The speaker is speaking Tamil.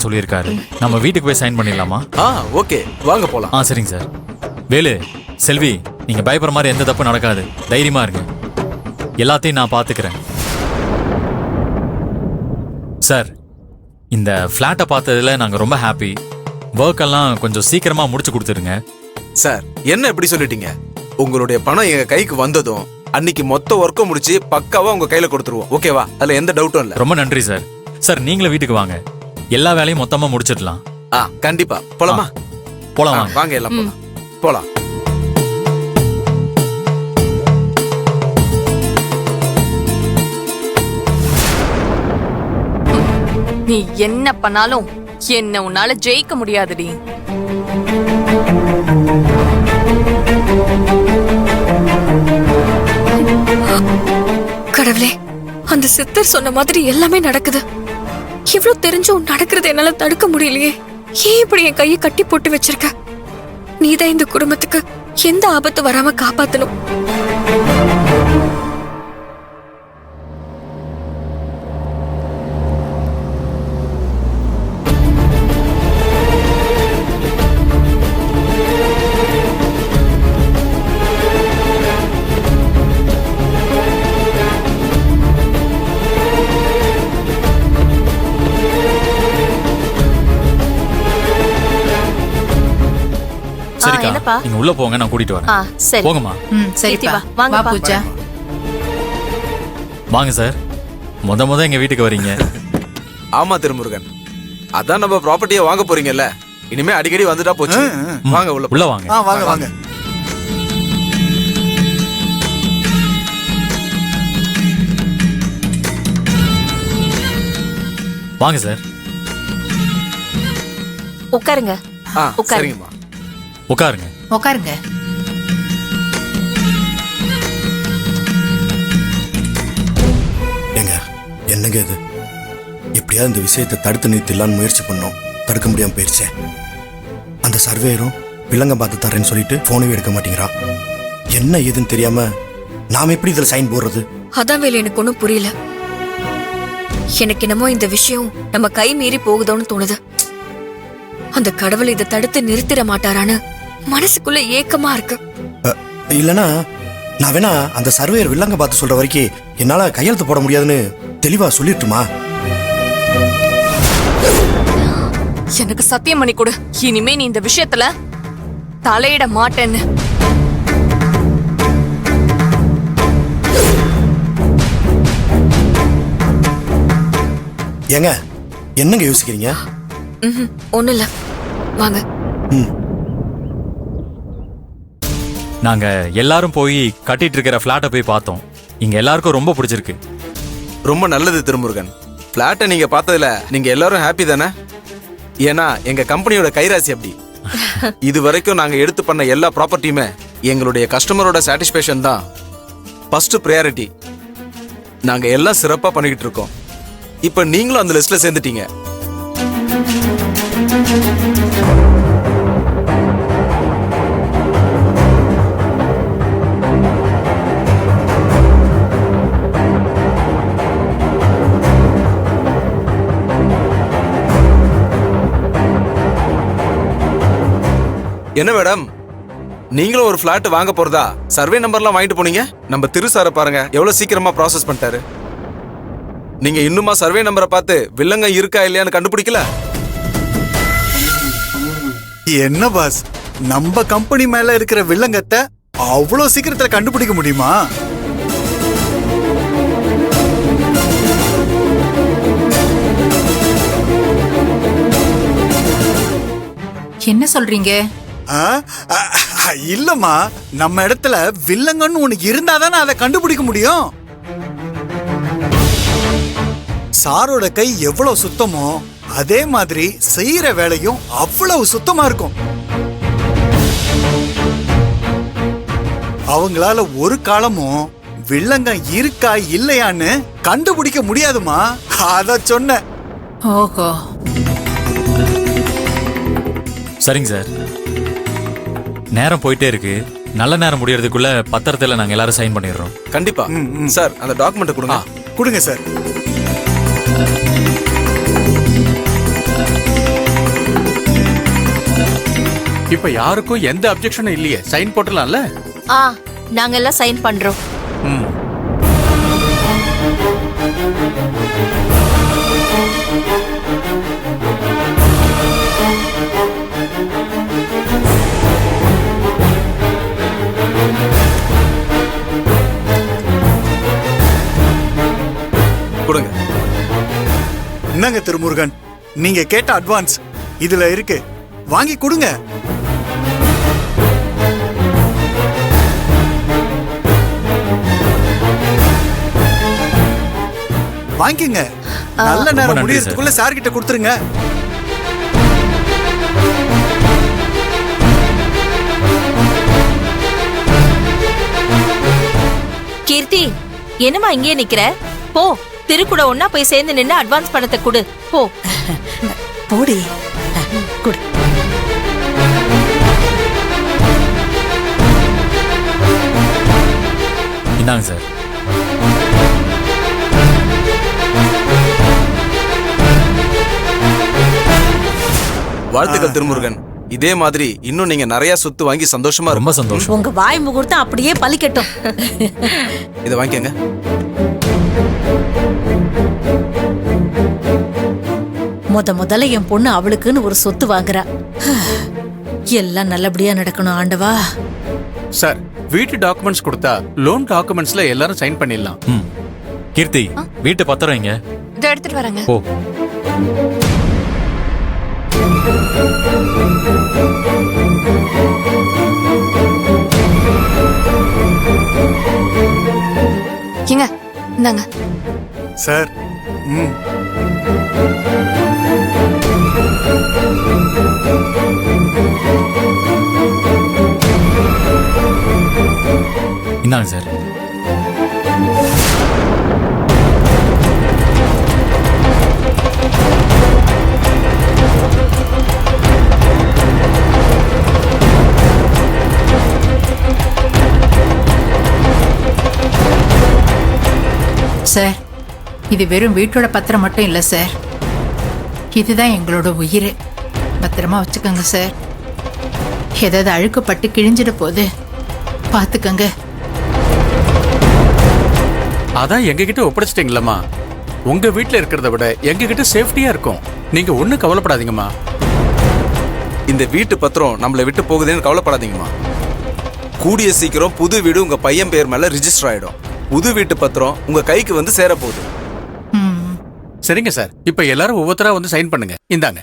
சொல்லியிருக்காரு. நம்ம வீட்டுக்கு போய் சைன் பண்ணிடலாமா? ஓகே, வாங்க போலாம். சரிங்க சார். வேலு, செல்வி, நீங்க பயப்படுற மாதிரி எந்த தப்பு நடக்காது. தைரியமா இருங்க. எல்லாத்தையும் நான் பாத்துக்கிறேன். சார், இந்த பிளாட்டை பார்த்ததுல நாங்க ரொம்ப ஹாப்பி. ஒர்க் எல்லாம் கொஞ்சம் சீக்கிரமா முடிச்சு கொடுத்துருங்க. சார், என்ன எப்படி சொல்லிட்டீங்க? உங்களுடைய பணம் எங்க கைக்கு வந்ததும் அன்னைக்கு மொத்த ஒர்க்கும் முடிச்சு பக்காவா உங்க கையில கொடுத்துருவோம். ஓகேவா? அதுல எந்த டவுட்டும் இல்ல. ரொம்ப நன்றி சார். சார், நீங்களும் வீட்டுக்கு வாங்க. எல்லா வேலையும் மொத்தமா முடிச்சிடலாம். கண்டிப்பா. போலாமா? போலாம். வாங்க, எல்லாம் போலாம். போலாம். நீ என்ன பண்ணாலும் என்ன உன்னால ஜெயிக்க முடியாதுடி. கடவுளே, அந்த சித்தர் சொன்ன மாதிரி எல்லாமே நடக்குது. இவ்வளவு தெரிஞ்சும் நடக்கிறது என்னால தடுக்க முடியலையே. ஏன் இப்படி என் கையை கட்டி போட்டு வச்சிருக்க? நீதான் இந்த குடும்பத்துக்கு எந்த ஆபத்து வராம காப்பாத்தணும். நீங்க உள்ள போங்க, நான் கூட்டிட்டு வரேன். சரி போங்கம்மா. சரிப்பா, வாங்க பூஜா. வாங்க சார். முத எங்க வீட்டுக்கு வரீங்க. ஆமா திருமுருகன், அதான் நம்ம ப்ராப்பர்ட்டியை வாங்க போறீங்கல்ல, இனிமே அடிக்கடி வந்துட்டா போச்சு. வாங்க உள்ள வாங்க. வாங்க வாங்க. வாங்க சார். உட்காருங்க. சரிங்கம்மா. உட்காருங்க. உட்காருங்க. ஏங்க, என்னங்க இது? எப்படியாவது இந்த விஷயத்தை தடுத்து நிறுத்திடலான்னு முயற்சி பண்ணோம். தடுக்க முடியாம போயிடுச்சே. அந்த சர்வேயரும் விலங்க பார்த்து தரேன்னு சொல்லிட்டு போனவே எடுக்க மாட்டேங்கிறான். என்ன ஏதுன்னு தெரியாம நாம எப்படி இதுல சைன் போடுறது? அதான் வேலை, எனக்கு ஒன்னும் புரியல. எனக்கு என்னமோ இந்த விஷயம் நம்ம கை மீறி போகுதோன்னு தோணுது. அந்த கடவுள் இதை தடுத்து நிறுத்திட மாட்டாரான்னு மனசுக்குள்ள ஏக்கமா இருக்கு. இல்லனா நான் வேணா அந்த சர்வேயர் வில்லங்க பார்த்து சொல்ற வரைக்கும் என்னால கையெழுத்து போட முடியாதுன்னு தெளிவா சொல்லிட்டுமா? எனக்கு சத்தியம் பண்ணி கொடு, இனிமே நீ இந்த விஷயத்துல தலையிட மாட்டேன்னு. ஏங்க, என்னங்க யோசிக்கிறீங்க? ஒண்ணு இல்ல, வாங்க. நாங்க எல்லாரும் போய் கட்டிட்டு இருக்கிற பிளாட்டை போய் பார்த்தோம். இங்க எல்லாருக்கும் ரொம்ப பிடிச்சிருக்கு. ரொம்ப நல்லது திருமுருகன். பிளாட்டை நீங்க பார்த்ததுல நீங்க எல்லாரும் ஹாப்பி தானே? ஏன்னா எங்க கம்பெனியோட கைராசி அப்படி. இது வரைக்கும் நாங்க எடுத்து பண்ண எல்லா ப்ராப்பர்ட்டியுமே எங்களுடைய கஸ்டமரோட சாட்டிஸ்பேக்ஷன் தான் ஃபர்ஸ்ட் ப்ரையாரிட்டி. நாங்க எல்லாம் சிறப்பா பண்ணிக்கிட்டு இருக்கோம். இப்ப நீங்களும் அந்த லிஸ்ட்ல சேர்ந்துட்டீங்க. என்ன மேடம், நீங்களும் ஒரு பிளாட் வாங்க போறதா சர்வே நம்பர்லாம் வாங்கிட்டு போனீங்க? நம்ம திரு சாரை பாருங்க, எவ்வளவு சீக்கிரமா ப்ராசஸ் பண்ணிட்டாரு. நீங்க இன்னுமா சர்வே நம்பரை பார்த்து வில்லங்க இருக்கா இல்லையான்னு கண்டுபிடிக்கல? என்ன பாஸ், நம்ம கம்பெனி மேல இருக்கிற வில்லங்கத்தை அவ்வளவு சீக்கிரத்துல கண்டுபிடிக்க முடியுமா? என்ன சொல்றீங்க? இல்லம்மா, நம்ம இடத்துல வில்லங்கன்னு ஒண்ணு இருந்தாதானே அதை கண்டுபிடிக்க முடியும். சாரோட கை எவ்வளவு சுத்தமோ அதே மாதிரி செய்யற வேலையும் அவ்வளவு சுத்தமா இருக்கும். அவங்களால ஒரு காலமும் வில்லங்கம் இருக்கா இல்லையான்னு கண்டுபிடிக்க முடியாதுமா. அத சொன்ன. ஓஹோ, சரிங்க சார். நேரம் போயிட்டே இருக்கு. நல்ல நேரம் முடியறதுக்குள்ள பத்திரத்துல நாங்க எல்லாரும் சைன் பண்ணிடுறோம். கண்டிப்பா சார். அந்த டாக்குமெண்ட் கொடுங்க. கொடுங்க சார். இப்ப யாருக்கும் எந்த அப்ஜெக்ஷனும் இல்லையே, சைன் போட்டுலாம்ல? நாங்க எல்லாம் சைன் பண்றோம். ம். கொடுங்க. என்னங்க திருமுருகன், நீங்க கேட்ட அட்வான்ஸ் இதுல இருக்கு, வாங்கி கொடுங்க. வாங்கிக்கங்க. நல்ல ரொம்ப நேரம் நன்றி முடியறதுக்குள்ள சார் கிட்ட கொடுத்துருங்க. கீர்த்தி, என்னமா இங்கே நிக்கிற? போ, திருக்குட ஒன்னா போய் சேர்ந்து நின்னு அட்வான்ஸ் பணத்தை கொடு. போ போடி குடு. இந்தாங்க சார். வாழ்த்துக்கள் திருமுருகன். இதே மாதிரி இன்னும் நீங்க நிறைய சொத்து வாங்கி சந்தோஷமா ரொம்ப சந்தோஷம். உங்க வாய் முகூர்த்தம் அப்படியே பலிக்கட்டும். இதை வாங்கிக்கங்க. முதல்ல என் பொண்ணு அவளுக்குன்னு ஒரு சொத்து வாங்குறா. எல்லாம் நல்லபடியா நடக்கணும் ஆண்டவா. சார், வீட்டு டாக்குமெண்ட்ஸ் கொடுத்தா லோன் டாக்குமெண்ட்ஸ்ல எல்லாரும் சைன் பண்ணிடலாம். ம். கீர்த்தி, வீட்டு பத்திரம் இங்க. இதை எடுத்துட்டு வரேங்க. ஓ. ஏங்க இந்தாங்க. சார், ம். இந்தாங்க சார். சார், இது வெறும் வீட்டோட பத்திரம் மட்டும் இல்ல சார், இதுதான் எங்களோட உயிர். பத்திரமா வச்சுக்கோங்க சார். ஏதாவது அழுக்கப்பட்டு கிழிஞ்சிட போது பாத்துக்கங்க. அதான் எங்க கிட்ட ஒப்படைச்சிட்டீங்களம்மா. உங்க வீட்டுல இருக்கிறத விட எங்க கிட்ட சேஃப்டியா இருக்கும். நீங்க ஒண்ணும் கவலைப்படாதீங்கம்மா. இந்த வீட்டு பத்திரம் நம்மளை விட்டு போகுதுன்னு கவலைப்படாதீங்கம்மா. கூடிய சீக்கிரம் புது வீடு உங்க பையன் பேர் மேல ரிஜிஸ்டர் ஆயிடும். புது வீட்டு பத்திரம் உங்க கைக்கு வந்து சேர போகுது. சரிங்க சார், இப்ப எல்லாரும் ஒவ்வொருத்தரா வந்து சைன் பண்ணுங்க. இந்தாங்க.